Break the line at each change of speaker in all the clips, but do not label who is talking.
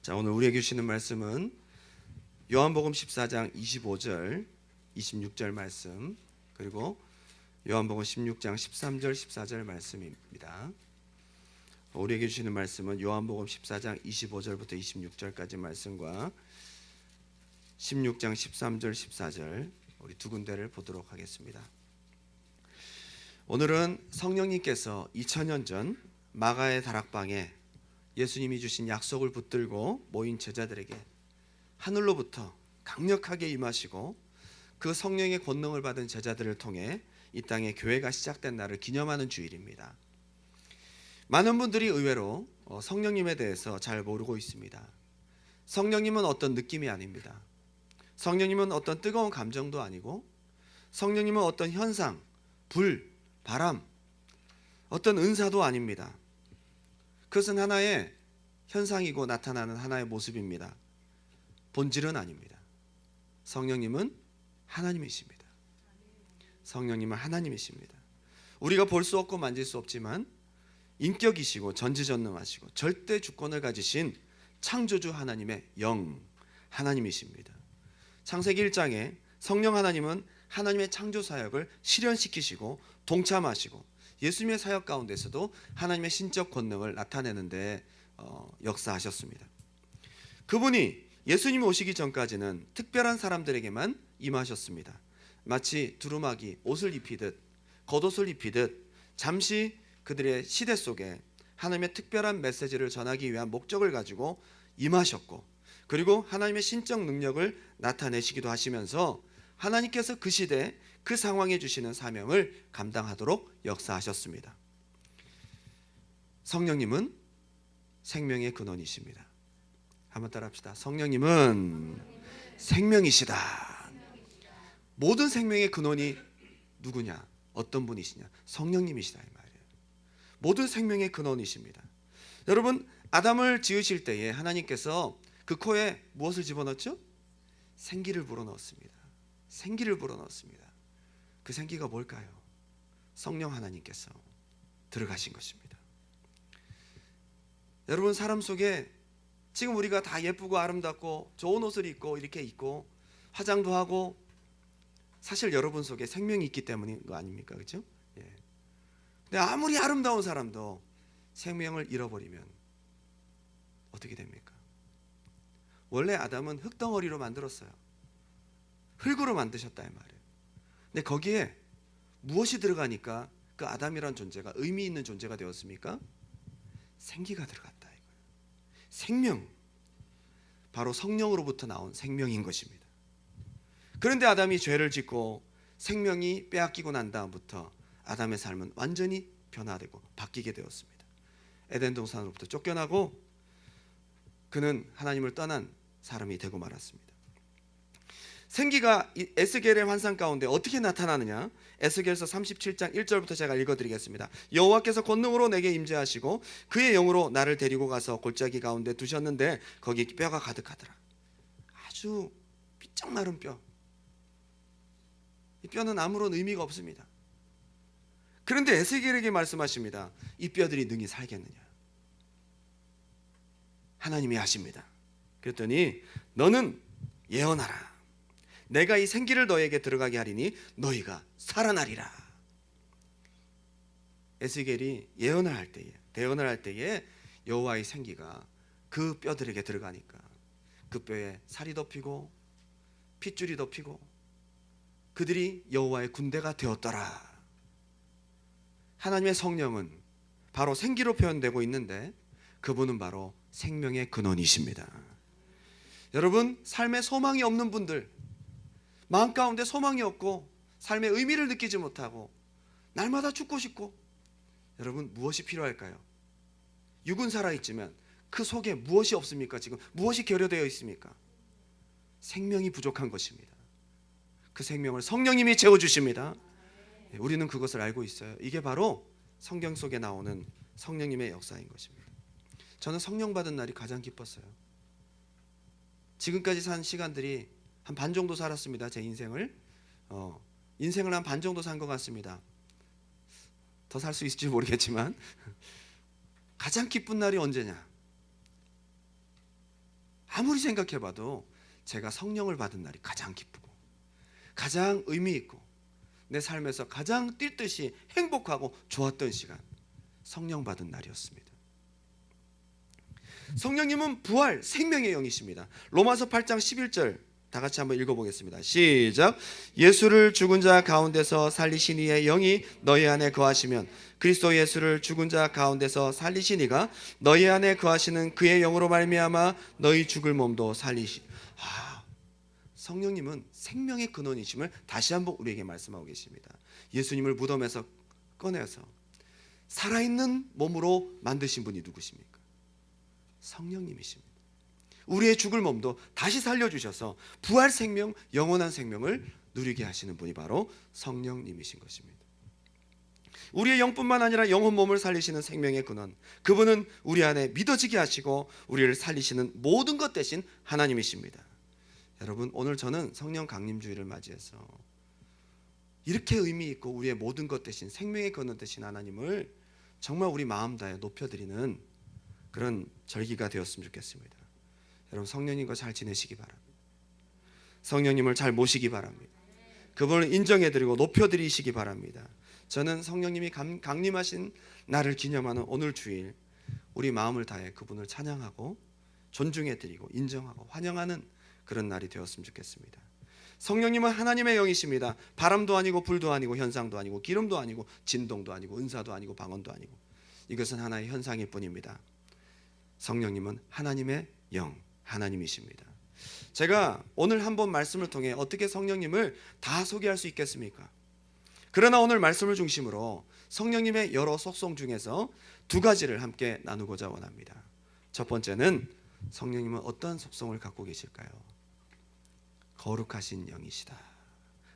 자, 오늘 우리에게 주시는 말씀은 요한복음 14장 25절, 26절 말씀, 그리고 요한복음 16장 13절, 14절 말씀입니다. 우리에게 주시는 말씀은 요한복음 14장 25절부터 26절까지 말씀과 16장 13절, 14절 우리 두 군데를 보도록 하겠습니다. 오늘은 성령님께서 2000년 전 마가의 다락방에 예수님이 주신 약속을 붙들고 모인 제자들에게 하늘로부터 강력하게 임하시고 그 성령의 권능을 받은 제자들을 통해 이 땅에 교회가 시작된 날을 기념하는 주일입니다. 많은 분들이 의외로 성령님에 대해서 잘 모르고 있습니다. 성령님은 어떤 느낌이 아닙니다. 성령님은 어떤 뜨거운 감정도 아니고, 성령님은 어떤 현상, 불, 바람, 어떤 은사도 아닙니다. 그것은 하나의 현상이고 나타나는 하나의 모습입니다. 본질은 아닙니다. 성령님은 하나님이십니다. 성령님은 하나님이십니다. 우리가 볼 수 없고 만질 수 없지만 인격이시고 전지전능하시고 절대 주권을 가지신 창조주 하나님의 영, 하나님이십니다. 창세기 1장에 성령 하나님은 하나님의 창조 사역을 실현시키시고 동참하시고 예수님의 사역 가운데서도 하나님의 신적 권능을 나타내는데 역사하셨습니다. 그분이 예수님이 오시기 전까지는 특별한 사람들에게만 임하셨습니다. 마치 두루마기 옷을 입히듯 겉옷을 입히듯 잠시 그들의 시대 속에 하나님의 특별한 메시지를 전하기 위한 목적을 가지고 임하셨고, 그리고 하나님의 신적 능력을 나타내시기도 하시면서 하나님께서 그 시대 그 상황에 주시는 사명을 감당하도록 역사하셨습니다. 성령님은 생명의 근원이십니다. 한번 따라합시다. 성령님은 생명이시다. 모든 생명의 근원이 누구냐? 어떤 분이시냐? 성령님이시다 이 말이에요. 모든 생명의 근원이십니다. 여러분, 아담을 지으실 때에 하나님께서 그 코에 무엇을 집어넣었죠? 생기를 불어넣었습니다. 생기를 불어넣었습니다. 그 생기가 뭘까요? 성령 하나님께서 들어가신 것입니다. 여러분, 사람 속에 지금 우리가 다 예쁘고 아름답고 좋은 옷을 입고 이렇게 입고 화장도 하고, 사실 여러분 속에 생명이 있기 때문인 거 아닙니까? 그렇죠? 예. 근데 아무리 아름다운 사람도 생명을 잃어버리면 어떻게 됩니까? 원래 아담은 흙덩어리로 만들었어요. 흙으로 만드셨다 이 말이에요. 근데 거기에 무엇이 들어가니까 그 아담이란 존재가 의미 있는 존재가 되었습니까? 생기가 들어갔다 이거예요. 생명, 바로 성령으로부터 나온 생명인 것입니다. 그런데 아담이 죄를 짓고 생명이 빼앗기고 난 다음부터 아담의 삶은 완전히 변화되고 바뀌게 되었습니다. 에덴 동산으로부터 쫓겨나고 그는 하나님을 떠난 사람이 되고 말았습니다. 생기가 에스겔의 환상 가운데 어떻게 나타나느냐? 에스겔서 37장 1절부터 제가 읽어드리겠습니다. 여호와께서 권능으로 내게 임재하시고 그의 영으로 나를 데리고 가서 골짜기 가운데 두셨는데 거기 뼈가 가득하더라. 아주 삐쩍 마른 뼈. 이 뼈는 아무런 의미가 없습니다. 그런데 에스겔에게 말씀하십니다. 이 뼈들이 능히 살겠느냐? 하나님이 하십니다. 그랬더니 너는 예언하라. 내가 이 생기를 너에게 들어가게 하리니 너희가 살아나리라. 에스겔이 예언을 할 때에, 대언을 할 때에 여호와의 생기가 그 뼈들에게 들어가니까 그 뼈에 살이 덮이고 핏줄이 덮이고 그들이 여호와의 군대가 되었더라. 하나님의 성령은 바로 생기로 표현되고 있는데 그분은 바로 생명의 근원이십니다. 여러분, 삶에 소망이 없는 분들, 마음 가운데 소망이 없고 삶의 의미를 느끼지 못하고 날마다 죽고 싶고, 여러분 무엇이 필요할까요? 육은 살아있지만 그 속에 무엇이 없습니까? 지금 무엇이 결여되어 있습니까? 생명이 부족한 것입니다. 그 생명을 성령님이 채워주십니다. 우리는 그것을 알고 있어요. 이게 바로 성경 속에 나오는 성령님의 역사인 것입니다. 저는 성령 받은 날이 가장 기뻤어요. 지금까지 산 시간들이 한 반 정도 살았습니다. 제 인생을 한 반 정도 산 것 같습니다. 더 살 수 있을지 모르겠지만 가장 기쁜 날이 언제냐? 아무리 생각해봐도 제가 성령을 받은 날이 가장 기쁘고 가장 의미 있고 내 삶에서 가장 뛸 듯이 행복하고 좋았던 시간, 성령 받은 날이었습니다. 성령님은 부활, 생명의 영이십니다. 로마서 8장 11절 다 같이 한번 읽어보겠습니다. 시작. 예수를 죽은 자 가운데서 살리신 이의 영이 너희 안에 거하시면 그리스도 예수를 죽은 자 가운데서 살리신 이가 너희 안에 거하시는 그의 영으로 말미암아 너희 죽을 몸도 살리시. 성령님은 생명의 근원이심을 다시 한번 우리에게 말씀하고 계십니다. 예수님을 무덤에서 꺼내서 살아있는 몸으로 만드신 분이 누구십니까? 성령님이십니다. 우리의 죽을 몸도 다시 살려주셔서 부활 생명, 영원한 생명을 누리게 하시는 분이 바로 성령님이신 것입니다. 우리의 영뿐만 아니라 영혼 몸을 살리시는 생명의 근원, 그분은 우리 안에 믿어지게 하시고 우리를 살리시는 모든 것 대신 하나님이십니다. 여러분, 오늘 저는 성령 강림주의를 맞이해서 이렇게 의미 있고 우리의 모든 것 대신 생명의 근원 대신 하나님을 정말 우리 마음 다해 높여드리는 그런 절기가 되었으면 좋겠습니다. 여러분, 성령님과 잘 지내시기 바랍니다. 성령님을 잘 모시기 바랍니다. 그분을 인정해드리고 높여드리시기 바랍니다. 저는 성령님이 강림하신 날을 기념하는 오늘 주일 우리 마음을 다해 그분을 찬양하고 존중해드리고 인정하고 환영하는 그런 날이 되었으면 좋겠습니다. 성령님은 하나님의 영이십니다. 바람도 아니고 불도 아니고 현상도 아니고 기름도 아니고 진동도 아니고 은사도 아니고 방언도 아니고, 이것은 하나의 현상일 뿐입니다. 성령님은 하나님의 영, 하나님이십니다. 제가 오늘 한번 말씀을 통해 어떻게 성령님을 다 소개할 수 있겠습니까? 그러나 오늘 말씀을 중심으로 성령님의 여러 속성 중에서 두 가지를 함께 나누고자 원합니다. 첫 번째는 성령님은 어떤 속성을 갖고 계실까요? 거룩하신 영이시다.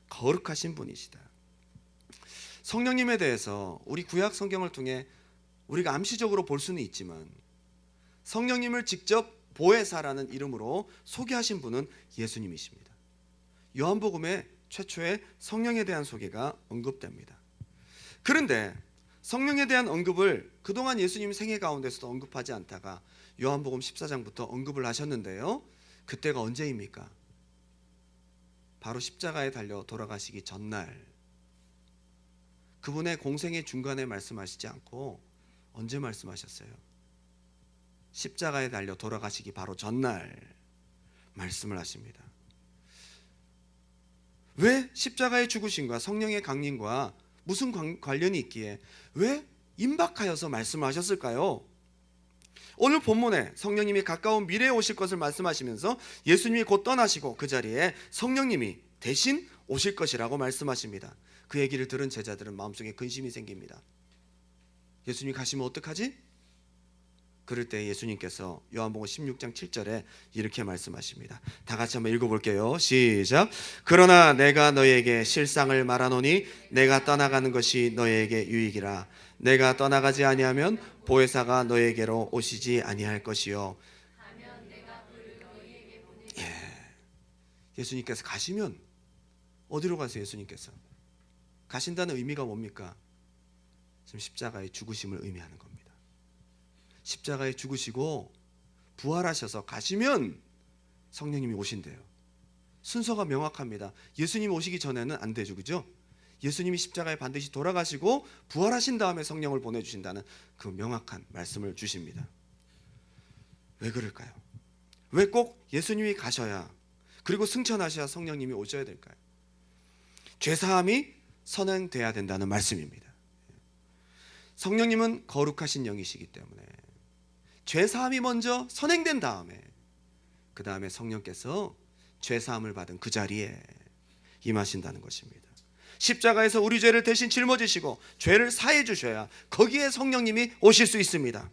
거룩하신 분이시다. 성령님에 대해서 우리 구약 성경을 통해 우리가 암시적으로 볼 수는 있지만 성령님을 직접 보혜사라는 이름으로 소개하신 분은 예수님이십니다. 요한복음에 최초의 성령에 대한 소개가 언급됩니다. 그런데 성령에 대한 언급을 그동안 예수님 생애 가운데서도 언급하지 않다가 요한복음 14장부터 언급을 하셨는데요, 그때가 언제입니까? 바로 십자가에 달려 돌아가시기 전날, 그분의 공생의 중간에 말씀하시지 않고 언제 말씀하셨어요? 십자가에 달려 돌아가시기 바로 전날 말씀을 하십니다. 왜 십자가의 죽으심과 성령의 강림과 무슨 관련이 있기에 왜 임박하여서 말씀을 하셨을까요? 오늘 본문에 성령님이 가까운 미래에 오실 것을 말씀하시면서 예수님이 곧 떠나시고 그 자리에 성령님이 대신 오실 것이라고 말씀하십니다. 그 얘기를 들은 제자들은 마음속에 근심이 생깁니다. 예수님이 가시면 어떡하지? 그럴 때 예수님께서 요한복음 16장 7절에 이렇게 말씀하십니다. 다 같이 한번 읽어볼게요. 시작. 그러나 내가 너희에게 실상을 말하노니 내가 떠나가는 것이 너희에게 유익이라. 내가 떠나가지 아니하면 보혜사가 너희에게로 오시지 아니할 것이요. 예수님께서 가시면 어디로 가세요? 예수님께서 가신다는 의미가 뭡니까? 지금 십자가의 죽으심을 의미하는 겁니다. 십자가에 죽으시고 부활하셔서 가시면 성령님이 오신대요. 순서가 명확합니다. 예수님이 오시기 전에는 안 되죠, 그죠? 예수님이 십자가에 반드시 돌아가시고 부활하신 다음에 성령을 보내주신다는 그 명확한 말씀을 주십니다. 왜 그럴까요? 왜 꼭 예수님이 가셔야, 그리고 승천하셔야 성령님이 오셔야 될까요? 죄사함이 선행돼야 된다는 말씀입니다. 성령님은 거룩하신 영이시기 때문에 죄사함이 먼저 선행된 다음에 그 다음에 성령께서 죄사함을 받은 그 자리에 임하신다는 것입니다. 십자가에서 우리 죄를 대신 짊어지시고 죄를 사해 주셔야 거기에 성령님이 오실 수 있습니다.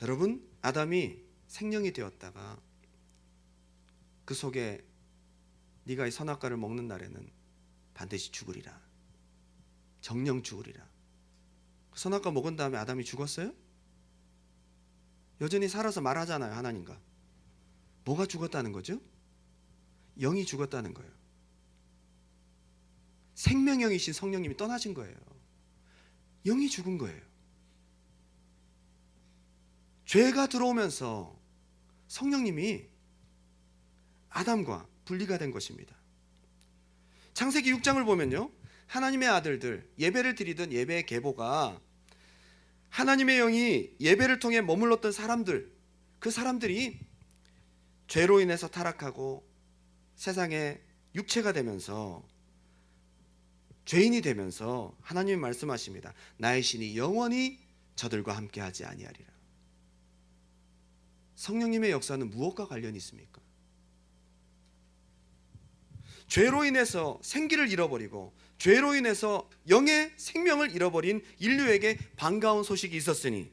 여러분, 아담이 생명이 되었다가 그 속에 네가 이 선악과를 먹는 날에는 반드시 죽으리라, 정령 죽으리라. 선악과 먹은 다음에 아담이 죽었어요? 여전히 살아서 말하잖아요, 하나님과. 뭐가 죽었다는 거죠? 영이 죽었다는 거예요. 생명영이신 성령님이 떠나신 거예요. 영이 죽은 거예요. 죄가 들어오면서 성령님이 아담과 분리가 된 것입니다. 창세기 6장을 보면요, 하나님의 아들들, 예배를 드리던 예배의 계보가 하나님의 영이 예배를 통해 머물렀던 사람들, 그 사람들이 죄로 인해서 타락하고 세상에 육체가 되면서 죄인이 되면서 하나님이 말씀하십니다. 나의 신이 영원히 저들과 함께하지 아니하리라. 성령님의 역사는 무엇과 관련이 있습니까? 죄로 인해서 생기를 잃어버리고 죄로 인해서 영의 생명을 잃어버린 인류에게 반가운 소식이 있었으니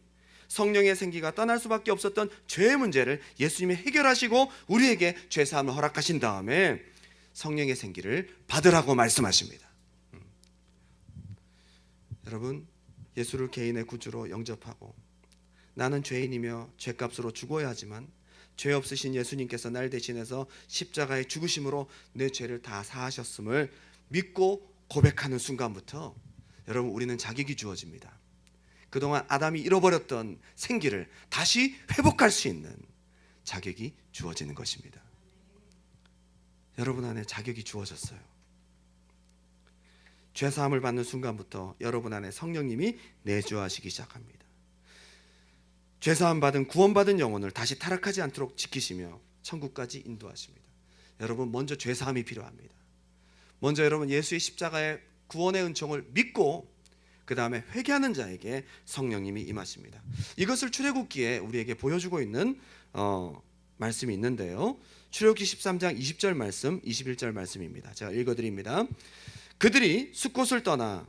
성령의 생기가 떠날 수밖에 없었던 죄의 문제를 예수님이 해결하시고 우리에게 죄사함을 허락하신 다음에 성령의 생기를 받으라고 말씀하십니다. 여러분, 예수를 개인의 구주로 영접하고 나는 죄인이며 죄값으로 죽어야 하지만 죄 없으신 예수님께서 날 대신해서 십자가의 죽으심으로 내 죄를 다 사하셨음을 믿고 고백하는 순간부터 여러분, 우리는 자격이 주어집니다. 그동안 아담이 잃어버렸던 생기를 다시 회복할 수 있는 자격이 주어지는 것입니다. 여러분 안에 자격이 주어졌어요. 죄사함을 받는 순간부터 여러분 안에 성령님이 내주하시기 시작합니다. 죄사함 받은 구원받은 영혼을 다시 타락하지 않도록 지키시며 천국까지 인도하십니다. 여러분, 먼저 죄사함이 필요합니다. 먼저 여러분, 예수의 십자가의 구원의 은총을 믿고 그 다음에 회개하는 자에게 성령님이 임하십니다. 이것을 출애굽기에 우리에게 보여주고 있는 말씀이 있는데요, 출애굽기 13장 20절 말씀, 21절 말씀입니다. 제가 읽어드립니다. 그들이 숫곳을 떠나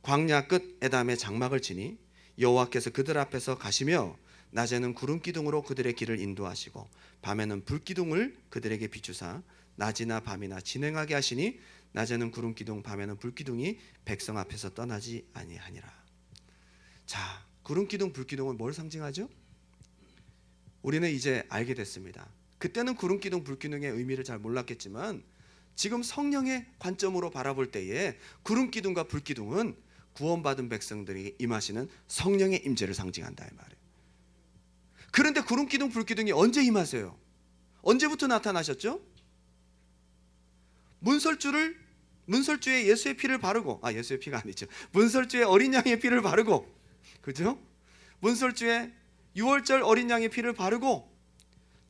광야 끝 에담에 장막을 치니 여호와께서 그들 앞에서 가시며 낮에는 구름 기둥으로 그들의 길을 인도하시고 밤에는 불 기둥을 그들에게 비추사 낮이나 밤이나 진행하게 하시니 낮에는 구름 기둥 밤에는 불 기둥이 백성 앞에서 떠나지 아니하니라. 자, 구름 기둥 불 기둥은 뭘 상징하죠? 우리는 이제 알게 됐습니다. 그때는 구름 기둥 불 기둥의 의미를 잘 몰랐겠지만 지금 성령의 관점으로 바라볼 때에 구름 기둥과 불 기둥은 구원받은 백성들이 임하시는 성령의 임재를 상징한다 이 말이에요. 그런데 구름 기둥 불 기둥이 언제 임하세요? 언제부터 나타나셨죠? 문설주에 예수의 피를 바르고, 예수의 피가 아니죠, 문설주에 어린 양의 피를 바르고, 그죠? 문설주에 유월절 어린 양의 피를 바르고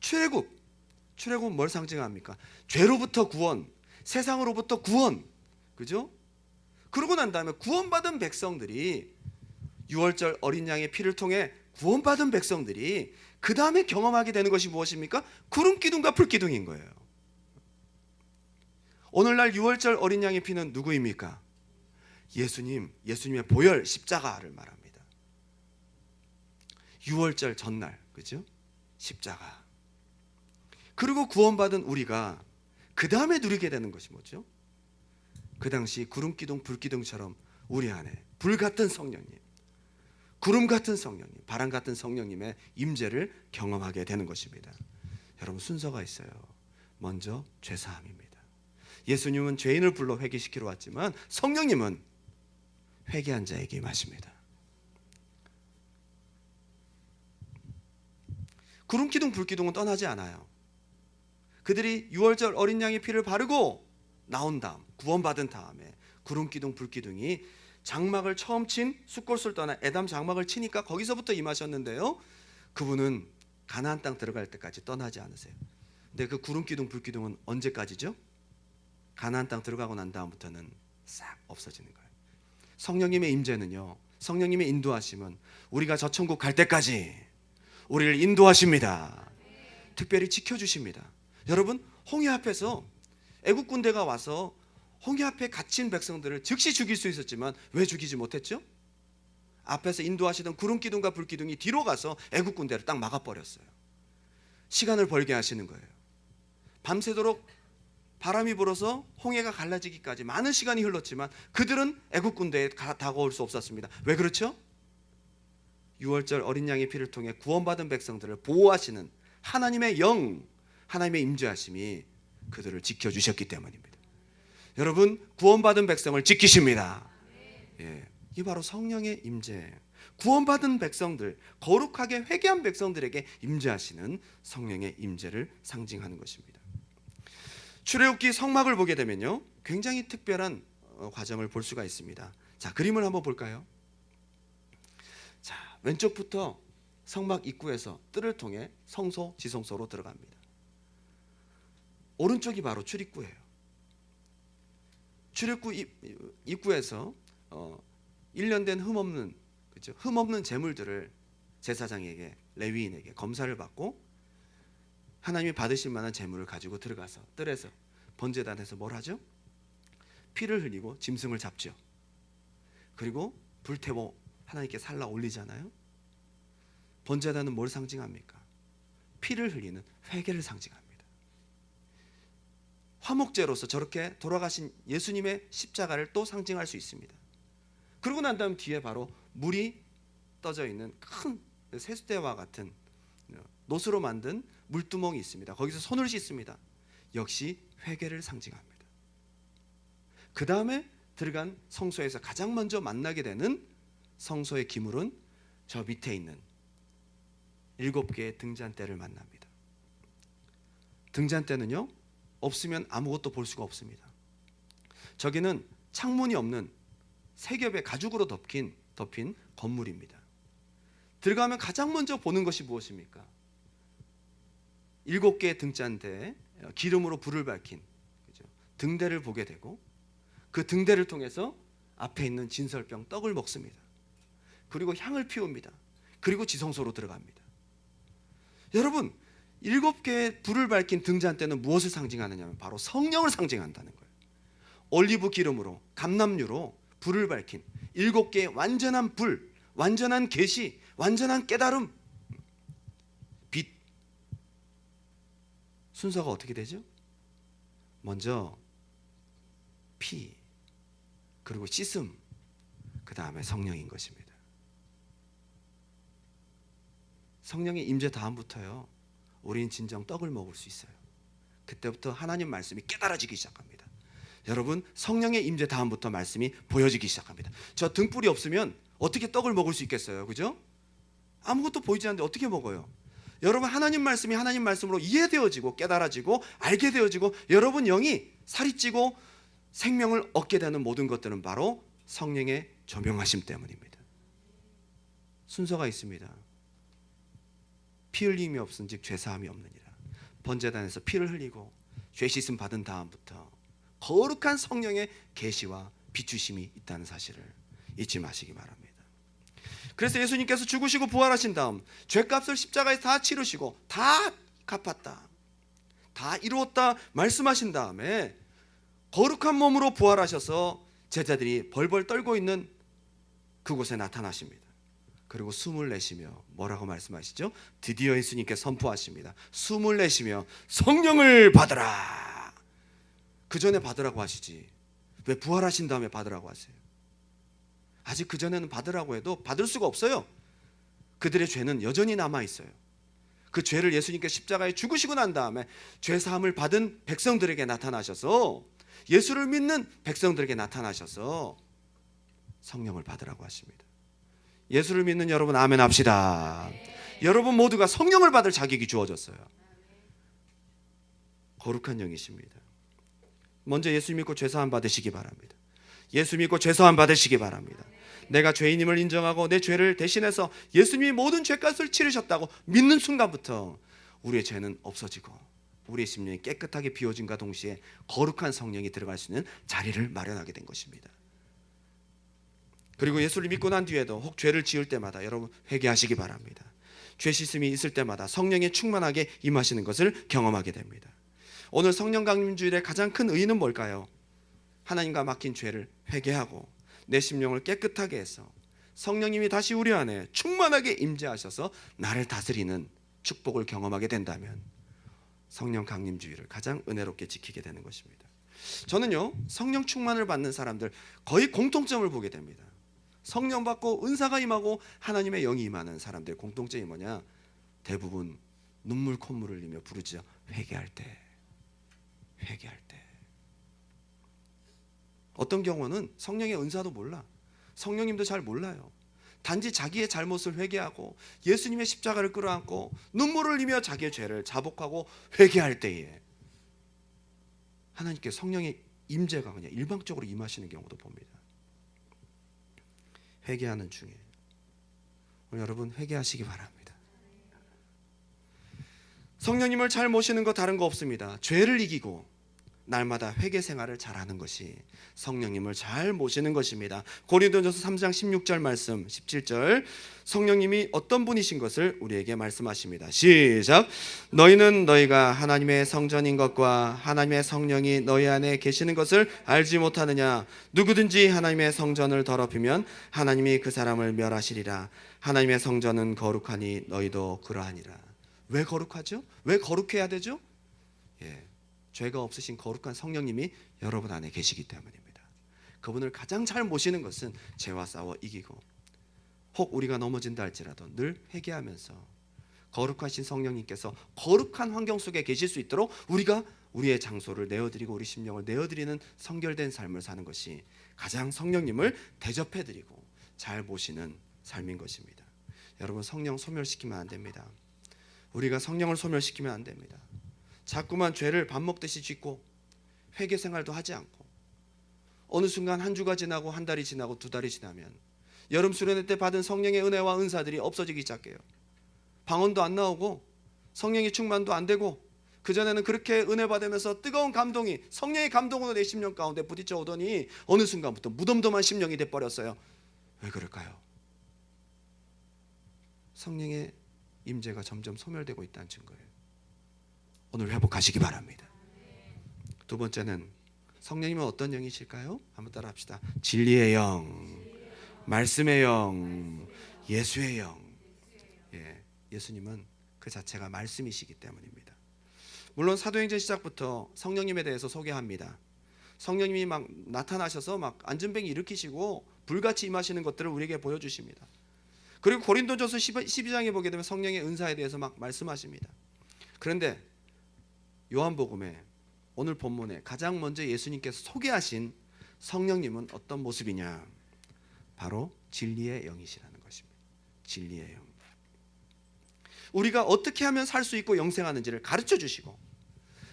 출애굽은 뭘 상징합니까? 죄로부터 구원, 세상으로부터 구원, 그죠? 그러고 난 다음에 구원받은 백성들이 유월절 어린 양의 피를 통해 구원받은 백성들이 그 다음에 경험하게 되는 것이 무엇입니까? 구름 기둥과 불 기둥인 거예요. 오늘날 유월절 어린 양의 피는 누구입니까? 예수님의 보혈 십자가를 말합니다. 유월절 전날, 그죠? 십자가. 그리고 구원받은 우리가 그 다음에 누리게 되는 것이 뭐죠? 그 당시 구름 기둥 불 기둥처럼 우리 안에 불 같은 성령님, 구름 같은 성령님, 바람 같은 성령님의 임재를 경험하게 되는 것입니다. 여러분, 순서가 있어요. 먼저 죄사함입니다. 예수님은 죄인을 불러 회개시키러 왔지만 성령님은 회개한 자에게 임하십니다. 구름 기둥 불 기둥은 떠나지 않아요. 그들이 유월절 어린 양의 피를 바르고 나온 다음, 구원받은 다음에 구름 기둥 불 기둥이 장막을 처음 친 숫곳을 떠나 에담 장막을 치니까 거기서부터 임하셨는데요, 그분은 가나안 땅 들어갈 때까지 떠나지 않으세요. 근데 그 구름 기둥 불 기둥은 언제까지죠? 가나안 땅 들어가고 난 다음부터는 싹 없어지는 거예요. 성령님의 임재는요, 성령님의 인도하심은 우리가 저 천국 갈 때까지 우리를 인도하십니다. 특별히 지켜주십니다. 여러분, 홍해 앞에서 애국 군대가 와서 홍해 앞에 갇힌 백성들을 즉시 죽일 수 있었지만 왜 죽이지 못했죠? 앞에서 인도하시던 구름 기둥과 불 기둥이 뒤로 가서 애국 군대를 딱 막아버렸어요. 시간을 벌게 하시는 거예요. 밤새도록 바람이 불어서 홍해가 갈라지기까지 많은 시간이 흘렀지만 그들은 애국 군대에 다가올 수 없었습니다. 왜 그렇죠? 유월절 어린 양의 피를 통해 구원받은 백성들을 보호하시는 하나님의 영, 하나님의 임재하심이 그들을 지켜주셨기 때문입니다. 여러분, 구원받은 백성을 지키십니다. 이게 바로 성령의 임재, 구원받은 백성들, 거룩하게 회개한 백성들에게 임재하시는 성령의 임재를 상징하는 것입니다. 출애굽기 성막을 보게 되면요, 굉장히 특별한 과정을 볼 수가 있습니다. 자, 그림을 한번 볼까요? 자, 왼쪽부터 성막 입구에서 뜰을 통해 성소, 지성소로 들어갑니다. 오른쪽이 바로 출입구예요. 출입구 입구에서 1년 된 흠없는, 그렇죠? 흠없는 제물들을 제사장에게, 레위인에게 검사를 받고 하나님이 받으실 만한 제물을 가지고 들어가서 뜰에서 번제단에서 뭘 하죠? 피를 흘리고 짐승을 잡죠. 그리고 불태워 하나님께 살라 올리잖아요. 번제단은 뭘 상징합니까? 피를 흘리는 회개를 상징합니다. 화목제로서 저렇게 돌아가신 예수님의 십자가를 또 상징할 수 있습니다. 그러고 난 다음 뒤에 바로 물이 떠져 있는 큰 세수대와 같은 노스로 만든 물두멍이 있습니다. 거기서 손을 씻습니다. 역시 회개를 상징합니다. 그 다음에 들어간 성소에서 가장 먼저 만나게 되는 성소의 기물은 저 밑에 있는 7개의 등잔대를 만납니다. 등잔대는요, 없으면 아무것도 볼 수가 없습니다. 저기는 창문이 없는 세 겹의 가죽으로 덮인 건물입니다. 들어가면 가장 먼저 보는 것이 무엇입니까? 7개의 등잔대에 기름으로 불을 밝힌, 그죠? 등대를 보게 되고, 그 등대를 통해서 앞에 있는 진설병 떡을 먹습니다. 그리고 향을 피웁니다. 그리고 지성소로 들어갑니다. 여러분, 7개의 불을 밝힌 등잔대는 무엇을 상징하느냐면 바로 성령을 상징한다는 거예요. 올리브 기름으로, 감람유로 불을 밝힌 7개의 완전한 불, 완전한 계시, 완전한 깨달음, 빛. 순서가 어떻게 되죠? 먼저 피, 그리고 씻음, 그 다음에 성령인 것입니다. 성령의 임재 다음부터요, 우린 진정 떡을 먹을 수 있어요. 그때부터 하나님 말씀이 깨달아지기 시작합니다. 여러분, 성령의 임재 다음부터 말씀이 보여지기 시작합니다. 저 등불이 없으면 어떻게 떡을 먹을 수 있겠어요? 그죠? 아무것도 보이지 않는데 어떻게 먹어요? 여러분, 하나님 말씀이 하나님 말씀으로 이해되어지고 깨달아지고 알게 되어지고 여러분 영이 살이 찌고 생명을 얻게 되는 모든 것들은 바로 성령의 조명하심 때문입니다. 순서가 있습니다. 피 흘림이 없은즉 죄사함이 없느니라. 번제단에서 피를 흘리고 죄 씻음 받은 다음부터 거룩한 성령의 계시와 비추심이 있다는 사실을 잊지 마시기 바랍니다. 그래서 예수님께서 죽으시고 부활하신 다음 죄값을 십자가에 다 치르시고 다 갚았다, 다 이루었다 말씀하신 다음에 거룩한 몸으로 부활하셔서 제자들이 벌벌 떨고 있는 그곳에 나타나십니다. 그리고 숨을 내쉬며 뭐라고 말씀하시죠? 드디어 예수님께 선포하십니다. 숨을 내쉬며 성령을 받으라. 그 전에 받으라고 하시지 왜 부활하신 다음에 받으라고 하세요? 아직 그 전에는 받으라고 해도 받을 수가 없어요. 그들의 죄는 여전히 남아 있어요. 그 죄를 예수님께 십자가에 죽으시고 난 다음에 죄 사함을 받은 백성들에게 나타나셔서, 예수를 믿는 백성들에게 나타나셔서 성령을 받으라고 하십니다. 예수를 믿는 여러분 아멘 합시다. 여러분 모두가 성령을 받을 자격이 주어졌어요. 거룩한 영이십니다. 먼저 예수 믿고 죄사함 받으시기 바랍니다. 예수 믿고 죄사함 받으시기 바랍니다. 내가 죄인임을 인정하고 내 죄를 대신해서 예수님이 모든 죄값을 치르셨다고 믿는 순간부터 우리의 죄는 없어지고 우리의 심령이 깨끗하게 비워짐과 동시에 거룩한 성령이 들어갈 수 있는 자리를 마련하게 된 것입니다. 그리고 예수를 믿고 난 뒤에도 혹 죄를 지을 때마다 여러분 회개하시기 바랍니다. 죄 씻음이 있을 때마다 성령에 충만하게 임하시는 것을 경험하게 됩니다. 오늘 성령 강림 주일의 가장 큰 의의는 뭘까요? 하나님과 맡긴 죄를 회개하고 내 심령을 깨끗하게 해서 성령님이 다시 우리 안에 충만하게 임재하셔서 나를 다스리는 축복을 경험하게 된다면 성령 강림 주일을 가장 은혜롭게 지키게 되는 것입니다. 저는요, 성령 충만을 받는 사람들 거의 공통점을 보게 됩니다. 성령 받고 은사가 임하고 하나님의 영이 임하는 사람들의 공통점이 뭐냐? 대부분 눈물 콧물을 흘리며 부르짖어 회개할 때. 어떤 경우는 성령의 은사도 몰라, 성령님도 잘 몰라요. 단지 자기의 잘못을 회개하고 예수님의 십자가를 끌어안고 눈물을 흘리며 자기의 죄를 자복하고 회개할 때에 하나님께 성령의 임재가 그냥 일방적으로 임하시는 경우도 봅니다. 회개하는 중에 우리 여러분 회개하시기 바랍니다. 성령님을 잘 모시는 거 다른 거 없습니다. 죄를 이기고 날마다 회개 생활을 잘하는 것이 성령님을 잘 모시는 것입니다. 고린도전서 3장 16절 말씀 17절 성령님이 어떤 분이신 것을 우리에게 말씀하십니다. 시작. 너희는 너희가 하나님의 성전인 것과 하나님의 성령이 너희 안에 계시는 것을 알지 못하느냐. 누구든지 하나님의 성전을 더럽히면 하나님이 그 사람을 멸하시리라. 하나님의 성전은 거룩하니 너희도 그러하니라. 왜 거룩하죠? 왜 거룩해야 되죠? 죄가 없으신 거룩한 성령님이 여러분 안에 계시기 때문입니다. 그분을 가장 잘 모시는 것은 죄와 싸워 이기고, 혹 우리가 넘어진다 할지라도 늘 회개하면서 거룩하신 성령님께서 거룩한 환경 속에 계실 수 있도록 우리가 우리의 장소를 내어드리고 우리 심령을 내어드리는 성결된 삶을 사는 것이 가장 성령님을 대접해드리고 잘 모시는 삶인 것입니다. 여러분, 성령 소멸시키면 안 됩니다. 우리가 성령을 소멸시키면 안 됩니다. 자꾸만 죄를 밥 먹듯이 짓고 회개 생활도 하지 않고 어느 순간 한 주가 지나고 한 달이 지나고 두 달이 지나면 여름 수련회 때 받은 성령의 은혜와 은사들이 없어지기 시작해요. 방언도 안 나오고 성령의 충만도 안 되고, 그전에는 그렇게 은혜 받으면서 뜨거운 감동이 성령의 감동으로 내 심령 가운데 부딪혀 오더니 어느 순간부터 무덤덤한 심령이 돼버렸어요. 왜 그럴까요? 성령의 임재가 점점 소멸되고 있다는 증거예요. 오늘 회복하시기 바랍니다. 두 번째는 성령님은 어떤 영이실까요? 한번 따라 합시다. 진리의 영, 말씀의 영, 예수의 영. 예수님은 그 자체가 말씀이시기 때문입니다. 물론 사도행전 시작부터 성령님에 대해서 소개합니다. 성령님이 막 나타나셔서 막 안전뱅이 일으키시고 불같이 임하시는 것들을 우리에게 보여주십니다. 그리고 고린도전서 12장에 보게 되면 성령의 은사에 대해서 막 말씀하십니다. 그런데 요한복음에 오늘 본문에 가장 먼저 예수님께서 소개하신 성령님은 어떤 모습이냐? 바로 진리의 영이시라는 것입니다. 진리의 영. 우리가 어떻게 하면 살 수 있고 영생하는지를 가르쳐 주시고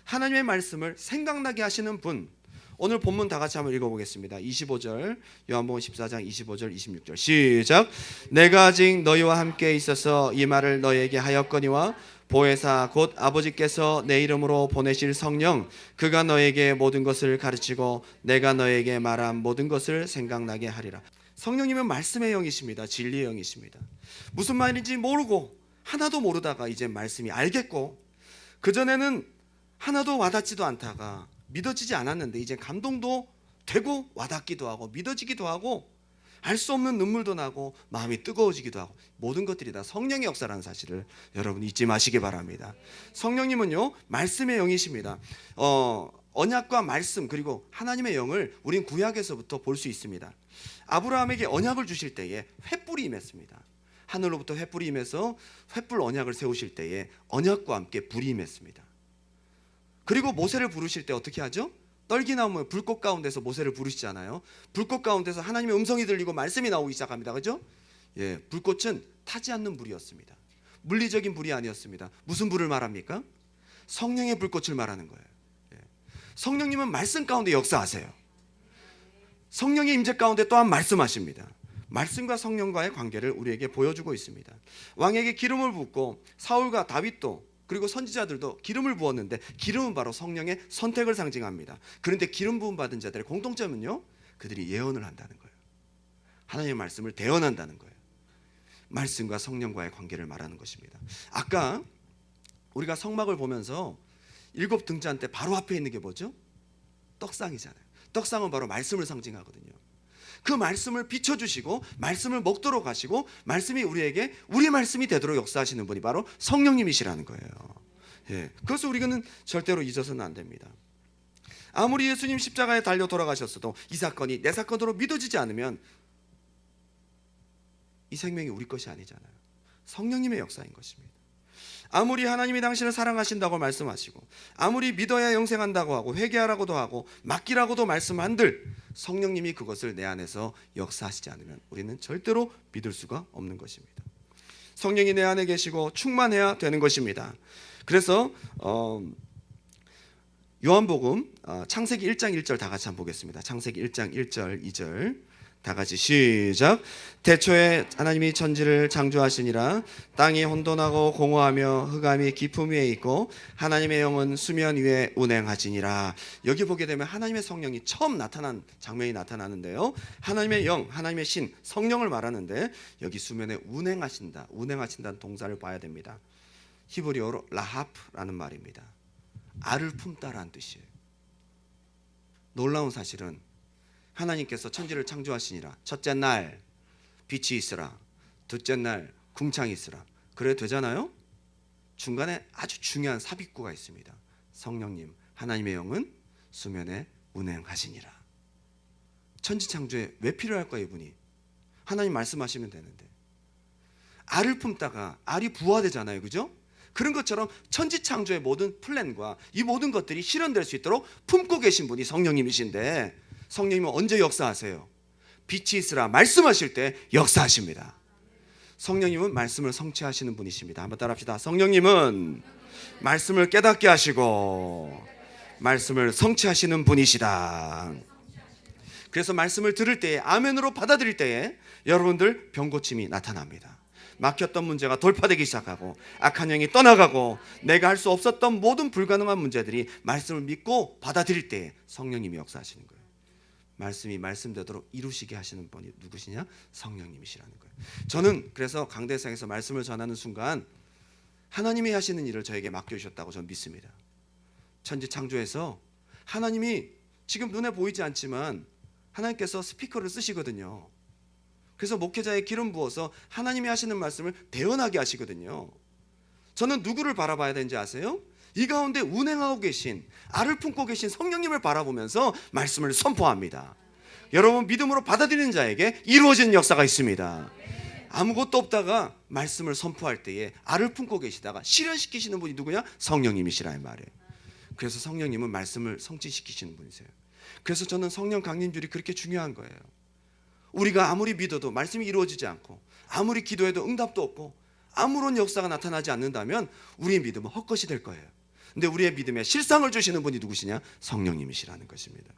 하나님의 말씀을 생각나게 하시는 분, 오늘 본문 다 같이 한번 읽어보겠습니다. 25절, 요한복음 14장 25절 26절 시작. 내가 아직 너희와 함께 있어서 이 말을 너희에게 하였거니와 보혜사 곧 아버지께서 내 이름으로 보내실 성령, 그가 너에게 모든 것을 가르치고 내가 너에게 말한 모든 것을 생각나게 하리라. 성령님은 말씀의 영이십니다. 진리의 영이십니다. 무슨 말인지 모르고 하나도 모르다가 이제 말씀이 알겠고, 그전에는 하나도 와닿지도 않다가 믿어지지 않았는데 이제 감동도 되고 와닿기도 하고 믿어지기도 하고 알 수 없는 눈물도 나고 마음이 뜨거워지기도 하고, 모든 것들이 다 성령의 역사라는 사실을 여러분 잊지 마시기 바랍니다. 성령님은요 말씀의 영이십니다. 언약과 말씀 그리고 하나님의 영을 우린 구약에서부터 볼 수 있습니다. 아브라함에게 언약을 주실 때에 횃불이 임했습니다. 하늘로부터 횃불이 임해서 횃불 언약을 세우실 때에 언약과 함께 불이 임했습니다. 그리고 모세를 부르실 때 어떻게 하죠? 떨기나무 불꽃 가운데서 모세를 부르시잖아요. 불꽃 가운데서 하나님의 음성이 들리고 말씀이 나오기 시작합니다. 그죠? 불꽃은 타지 않는 불이었습니다. 물리적인 불이 아니었습니다. 무슨 불을 말합니까? 성령의 불꽃을 말하는 거예요. 성령님은 말씀 가운데 역사하세요. 성령의 임재 가운데 또한 말씀하십니다. 말씀과 성령과의 관계를 우리에게 보여주고 있습니다. 왕에게 기름을 붓고 사울과 다윗도 그리고 선지자들도 기름을 부었는데 기름은 바로 성령의 선택을 상징합니다. 그런데 기름 부음 받은 자들의 공통점은요, 그들이 예언을 한다는 거예요. 하나님의 말씀을 대언한다는 거예요. 말씀과 성령과의 관계를 말하는 것입니다. 아까 우리가 성막을 보면서 일곱 등잔 때 바로 앞에 있는 게 뭐죠? 떡상이잖아요. 떡상은 바로 말씀을 상징하거든요. 그 말씀을 비춰주시고 말씀을 먹도록 하시고 말씀이 우리에게 우리 말씀이 되도록 역사하시는 분이 바로 성령님이시라는 거예요. 그것을 우리는 절대로 잊어서는 안 됩니다. 아무리 예수님 십자가에 달려 돌아가셨어도 이 사건이 내 사건으로 믿어지지 않으면 이 생명이 우리 것이 아니잖아요. 성령님의 역사인 것입니다. 아무리 하나님이 당신을 사랑하신다고 말씀하시고 아무리 믿어야 영생한다고 하고 회개하라고도 하고 맡기라고도 말씀한들 성령님이 그것을 내 안에서 역사하시지 않으면 우리는 절대로 믿을 수가 없는 것입니다. 성령이 내 안에 계시고 충만해야 되는 것입니다. 그래서 요한복음 창세기 1장 1절 다 같이 한번 보겠습니다. 창세기 1장 1절 2절 다 같이 시작. 태초에 하나님이 천지를 창조하시니라. 땅이 혼돈하고 공허하며 흑암이 깊음 위에 있고 하나님의 영은 수면 위에 운행하시니라. 여기 보게 되면 하나님의 성령이 처음 나타난 장면이 나타나는데요, 하나님의 영, 하나님의 신, 성령을 말하는데 여기 수면에 운행하신다, 운행하신다는 동사를 봐야 됩니다. 히브리어로 라하프라는 말입니다. 알을 품다라는 뜻이에요. 놀라운 사실은 하나님께서 천지를 창조하시니라. 첫째 날 빛이 있으라. 둘째 날 궁창이 있으라. 그래 되잖아요. 중간에 아주 중요한 삽입구가 있습니다. 성령님, 하나님의 영은 수면에 운행하시니라. 천지 창조에 왜 필요할까요? 이분이 하나님 말씀하시면 되는데. 알을 품다가 알이 부화되잖아요, 그죠? 그런 것처럼 천지 창조의 모든 플랜과 이 모든 것들이 실현될 수 있도록 품고 계신 분이 성령님이신데, 성령님은 언제 역사하세요? 빛이 있으라 말씀하실 때 역사하십니다. 성령님은 말씀을 성취하시는 분이십니다. 한번 따라합시다. 성령님은 말씀을 깨닫게 하시고 말씀을 성취하시는 분이시다. 그래서 말씀을 들을 때에, 아멘으로 받아들일 때에 여러분들 병고침이 나타납니다. 막혔던 문제가 돌파되기 시작하고 악한 영이 떠나가고 내가 할 수 없었던 모든 불가능한 문제들이 말씀을 믿고 받아들일 때에 성령님이 역사하시는 거예요. 말씀이 말씀되도록 이루시게 하시는 분이 누구시냐? 성령님이시라는 거예요. 저는 그래서 강대상에서 말씀을 전하는 순간 하나님이 하시는 일을 저에게 맡겨주셨다고 저는 믿습니다. 천지 창조에서 하나님이 지금 눈에 보이지 않지만 하나님께서 스피커를 쓰시거든요. 그래서 목회자의 기름 부어서 하나님이 하시는 말씀을 대언하게 하시거든요. 저는 누구를 바라봐야 되는지 아세요? 이 가운데 운행하고 계신, 알을 품고 계신 성령님을 바라보면서 말씀을 선포합니다. 여러분, 믿음으로 받아들이는 자에게 이루어지는 역사가 있습니다. 아무것도 없다가 말씀을 선포할 때에 알을 품고 계시다가 실현시키시는 분이 누구냐? 성령님이시라 이 말이에요. 그래서 성령님은 말씀을 성취시키시는 분이세요. 그래서 저는 성령 강림줄이 그렇게 중요한 거예요. 우리가 아무리 믿어도 말씀이 이루어지지 않고 아무리 기도해도 응답도 없고 아무런 역사가 나타나지 않는다면 우리의 믿음은 헛것이 될 거예요. 근데 우리의 믿음에 실상을 주시는 분이 누구시냐? 성령님이시라는 것입니다.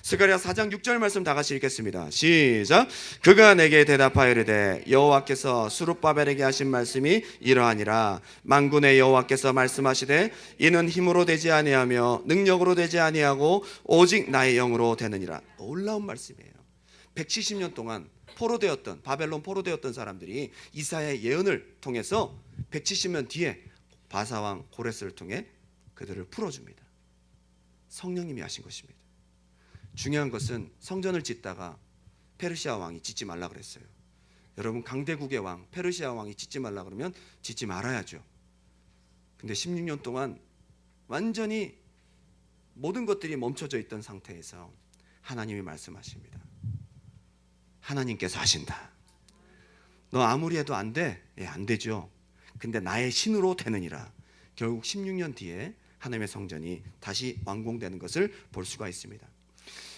스가랴 4장 6절 말씀 다 같이 읽겠습니다. 시작. 그가 내게 대답하여 이르되 여호와께서 스룹바벨에게 하신 말씀이 이러하니라. 만군의 여호와께서 말씀하시되 이는 힘으로 되지 아니하며 능력으로 되지 아니하고 오직 나의 영으로 되느니라. 놀라운 말씀이에요. 170년 동안 포로되었던, 바벨론 포로되었던 사람들이 이사야의 예언을 통해서 170년 뒤에 바사왕 고레스를 통해 그들을 풀어줍니다. 성령님이 하신 것입니다. 중요한 것은 성전을 짓다가 페르시아 왕이 짓지 말라 그랬어요. 여러분, 강대국의 왕 페르시아 왕이 짓지 말라 그러면 짓지 말아야죠. 근데 16년 동안 완전히 모든 것들이 멈춰져 있던 상태에서 하나님이 말씀하십니다. 하나님께서 하신다. 너 아무리 해도 안 돼? 예, 안 되죠. 근데 나의 신으로 되느니라. 결국 16년 뒤에 하나님의 성전이 다시 완공되는 것을 볼 수가 있습니다.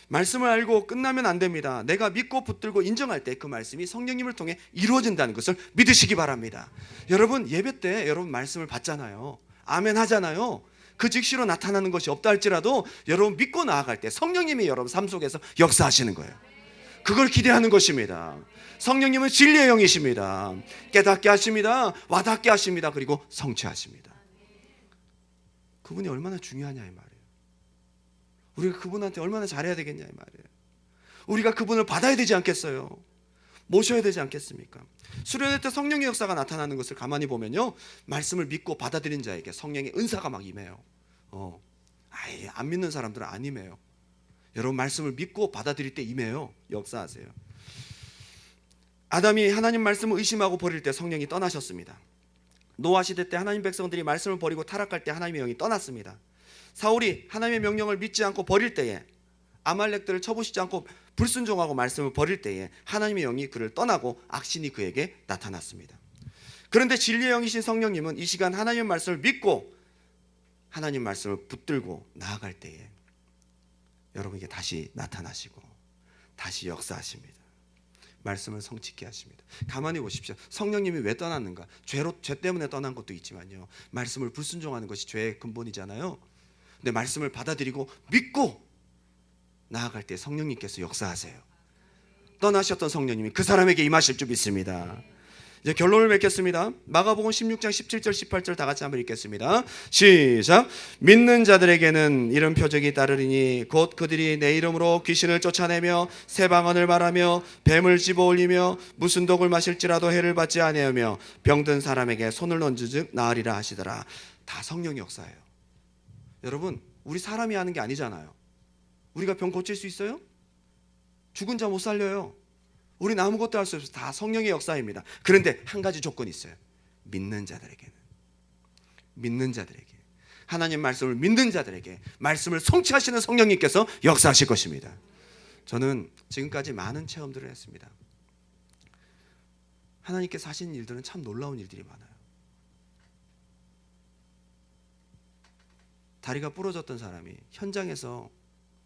말씀을 알고 끝나면 안 됩니다. 내가 믿고 붙들고 인정할 때 그 말씀이 성령님을 통해 이루어진다는 것을 믿으시기 바랍니다. 여러분, 예배 때 여러분 말씀을 받잖아요. 아멘 하잖아요. 그 즉시로 나타나는 것이 없다 할지라도 여러분 믿고 나아갈 때 성령님이 여러분 삶 속에서 역사하시는 거예요. 그걸 기대하는 것입니다. 성령님은 진리의 영이십니다. 깨닫게 하십니다. 와닿게 하십니다. 그리고 성취하십니다. 그분이 얼마나 중요하냐 이 말이에요. 우리가 그분한테 얼마나 잘해야 되겠냐 이 말이에요. 우리가 그분을 받아야 되지 않겠어요? 모셔야 되지 않겠습니까? 수련회 때 성령의 역사가 나타나는 것을 가만히 보면요, 말씀을 믿고 받아들인 자에게 성령의 은사가 막 임해요. 아예 안 믿는 사람들은 안 임해요. 여러분, 말씀을 믿고 받아들일 때 임해요. 역사하세요. 아담이 하나님 말씀을 의심하고 버릴 때 성령이 떠나셨습니다. 노아 시대 때 하나님 백성들이 말씀을 버리고 타락할 때 하나님의 영이 떠났습니다. 사울이 하나님의 명령을 믿지 않고 버릴 때에, 아말렉들을 쳐부시지 않고 불순종하고 말씀을 버릴 때에 하나님의 영이 그를 떠나고 악신이 그에게 나타났습니다. 그런데 진리의 영이신 성령님은 이 시간 하나님의 말씀을 믿고 하나님 말씀을 붙들고 나아갈 때에 여러분에게 다시 나타나시고 다시 역사하십니다. 말씀을 성취케 하십니다. 가만히 보십시오. 성령님이 왜 떠났는가? 죄 때문에 떠난 것도 있지만요, 말씀을 불순종하는 것이 죄의 근본이잖아요. 내 말씀을 받아들이고 믿고 나아갈 때 성령님께서 역사하세요. 떠나셨던 성령님이 그 사람에게 임하실 줄 믿습니다. 이제 결론을 맺겠습니다. 마가복음 16장 17절 18절 다 같이 한번 읽겠습니다. 시작. 믿는 자들에게는 이런 표적이 따르리니 곧 그들이 내 이름으로 귀신을 쫓아내며 새 방언을 말하며 뱀을 집어올리며 무슨 독을 마실지라도 해를 받지 아니하며 병든 사람에게 손을 얹은즉 나으리라 하시더라. 다 성령의 역사예요. 여러분, 우리 사람이 하는 게 아니잖아요. 우리가 병 고칠 수 있어요? 죽은 자 못 살려요. 우리는 아무것도 할 수 없어요. 다 성령의 역사입니다. 그런데 한 가지 조건이 있어요. 믿는 자들에게는, 믿는 자들에게, 하나님 말씀을 믿는 자들에게 말씀을 성취하시는 성령님께서 역사하실 것입니다. 저는 지금까지 많은 체험들을 했습니다. 하나님께서 하신 일들은 참 놀라운 일들이 많아요. 다리가 부러졌던 사람이 현장에서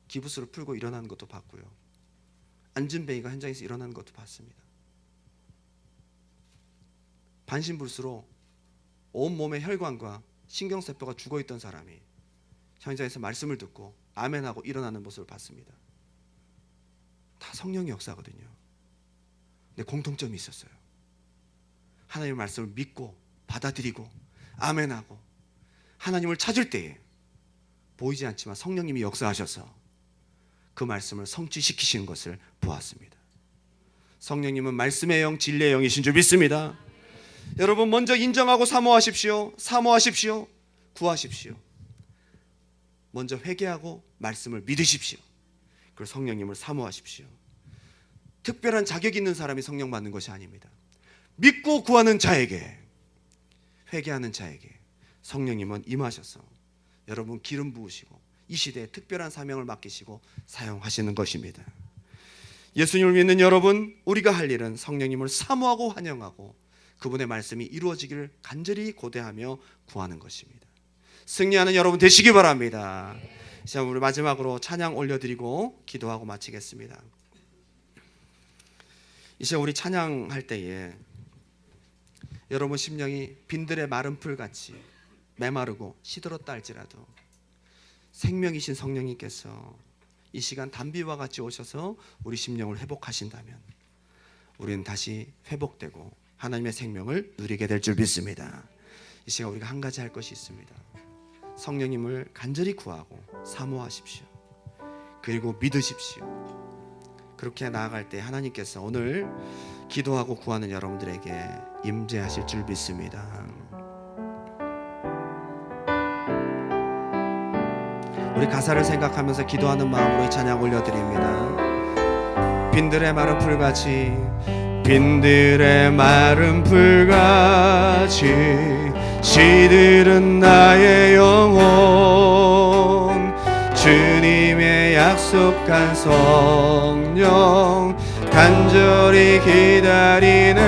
기부스를 풀고 일어나는 것도 봤고요. 안진뱅이가 현장에서 일어나는 것도 봤습니다. 반신불수로 온몸의 혈관과 신경세포가 죽어있던 사람이 현장에서 말씀을 듣고 아멘하고 일어나는 모습을 봤습니다. 다 성령의 역사거든요. 근데 공통점이 있었어요. 하나님의 말씀을 믿고 받아들이고 아멘하고 하나님을 찾을 때에 보이지 않지만 성령님이 역사하셔서 그 말씀을 성취시키시는 것을 보았습니다. 성령님은 말씀의 영, 진리의 영이신 줄 믿습니다. 여러분, 먼저 인정하고 사모하십시오. 사모하십시오. 구하십시오. 먼저 회개하고 말씀을 믿으십시오. 그리고 성령님을 사모하십시오. 특별한 자격 있는 사람이 성령 받는 것이 아닙니다. 믿고 구하는 자에게, 회개하는 자에게 성령님은 임하셔서 여러분 기름 부으시고 이 시대에 특별한 사명을 맡기시고 사용하시는 것입니다. 예수님을 믿는 여러분, 우리가 할 일은 성령님을 사모하고 환영하고 그분의 말씀이 이루어지기를 간절히 고대하며 구하는 것입니다. 승리하는 여러분 되시기 바랍니다. 자, 우리 마지막으로 찬양 올려드리고 기도하고 마치겠습니다. 이제 우리 찬양할 때에 여러분 심령이 빈들의 마른 풀같이 메마르고 시들었다 할지라도 생명이신 성령님께서 이 시간 단비와 같이 오셔서 우리 심령을 회복하신다면 우리는 다시 회복되고 하나님의 생명을 누리게 될 줄 믿습니다. 이 시간 우리가 한 가지 할 것이 있습니다. 성령님을 간절히 구하고 사모하십시오. 그리고 믿으십시오. 그렇게 나아갈 때 하나님께서 오늘 기도하고 구하는 여러분들에게 임재하실 줄 믿습니다. 우리 가사를 생각하면서 기도하는 마음으로 이 찬양 올려드립니다. 빈들의 마른 풀같이, 빈들의 마른 풀같이 시들은 나의 영혼, 주님의 약속한 성령 간절히 기다리네.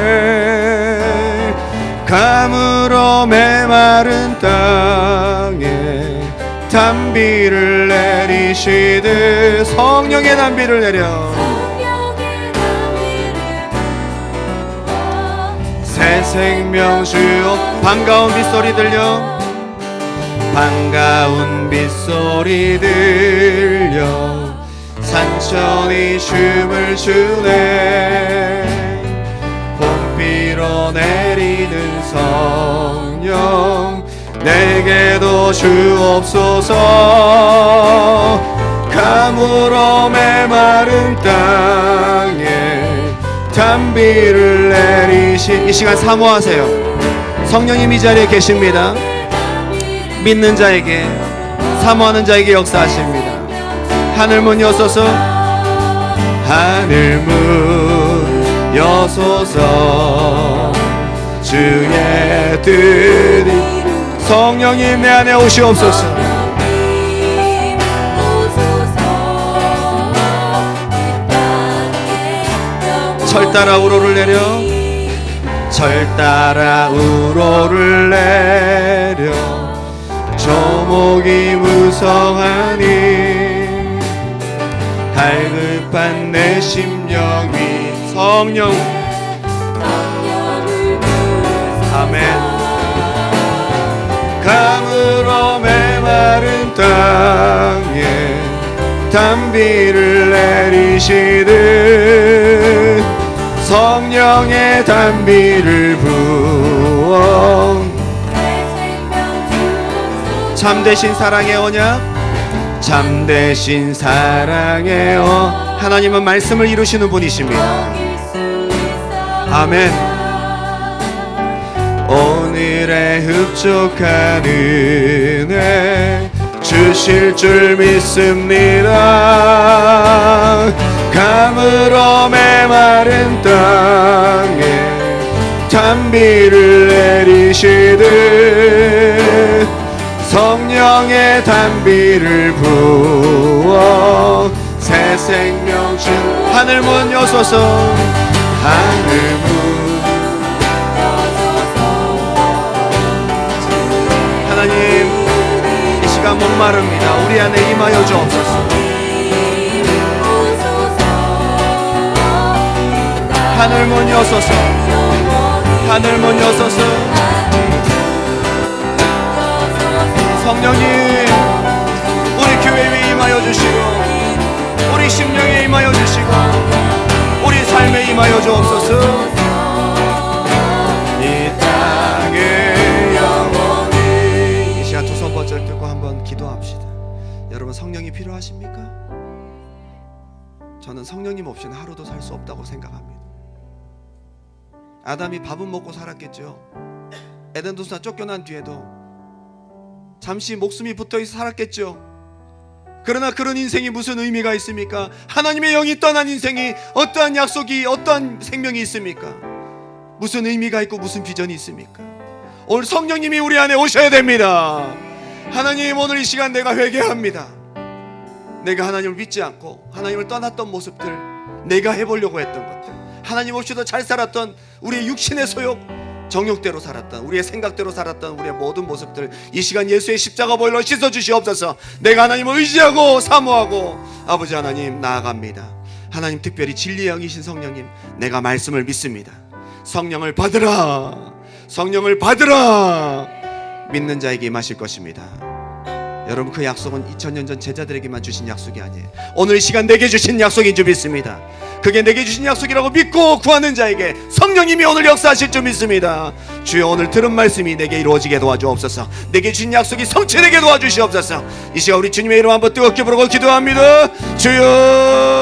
가물어 메마른 땅에 단비를 내리시듯 성령의 단비를 내려 새 생명 주옵. 반가운 빗소리 들려, 반가운 빗소리 들려 산천이 춤을 추네. 봄비로 내리는 성령 내게도 주옵소서. 가물어 메마른 땅에 단비를 내리신 이 시간 사모하세요. 성령님 이 자리에 계십니다. 믿는 자에게, 사모하는 자에게 역사하십니다. 하늘문 여소서, 하늘문 여소서, 주의 뜻이 성령님 내 안에 오시옵소서. 철 따라 우로를 내려, 철 따라 우로를 내려 조목이 무성하니 갈급한 내 심령이 성령 아멘. 가물어 메마른 마른 땅에 단비를 내리시듯 성령의 단비를 부어 참되신 사랑의 언약, 참되신 사랑의 하나님은 말씀을 이루시는 분이십니다. 아멘. 오늘의 흡족한 은혜 주실 줄 믿습니다. 가물어 메마른 땅에 단비를 내리시듯 성령의 단비를 부어 새 생명 주 하늘문 여소서 하늘문 하나님 이 시간 목마릅니다. 우리 안에 임하여 주옵소서. 하늘문 여소서 하늘문 여소서 성령님 우리 교회에 임하여 주시고 우리 심령에 임하여 주시고 우리 삶에 임하여 주옵소서. 이 땅에 영원히 이 시간 두 손 번쩍 들고 한번 기도합시다. 여러분 성령이 필요하십니까? 저는 성령님 없이는 하루도 살 수 없다고 생각합니다. 아담이 밥은 먹고 살았겠죠. 에덴 동산 쫓겨난 뒤에도 잠시 목숨이 붙어있어 살았겠죠. 그러나 그런 인생이 무슨 의미가 있습니까? 하나님의 영이 떠난 인생이 어떠한 약속이 어떠한 생명이 있습니까? 무슨 의미가 있고 무슨 비전이 있습니까? 오늘 성령님이 우리 안에 오셔야 됩니다. 하나님 오늘 이 시간 내가 회개합니다. 내가 하나님을 믿지 않고 하나님을 떠났던 모습들, 내가 해보려고 했던 것들, 하나님 없이도 잘 살았던 우리의 육신의 소욕, 정욕대로 살았던 우리의 생각대로 살았던 우리의 모든 모습들 이 시간 예수의 십자가 보혈로 씻어주시옵소서. 내가 하나님을 의지하고 사모하고 아버지 하나님 나아갑니다. 하나님 특별히 진리의 영이신 성령님, 내가 말씀을 믿습니다. 성령을 받으라, 성령을 받으라. 믿는 자에게 임하실 것입니다. 여러분 그 약속은 2000년 전 제자들에게만 주신 약속이 아니에요. 오늘 이 시간 내게 주신 약속인 줄 믿습니다. 그게 내게 주신 약속이라고 믿고 구하는 자에게 성령님이 오늘 역사하실 줄 믿습니다. 주여 오늘 들은 말씀이 내게 이루어지게 도와주옵소서. 내게 주신 약속이 성취되게 도와주시옵소서. 이 시간 우리 주님의 이름 한번 뜨겁게 부르고 기도합니다. 주여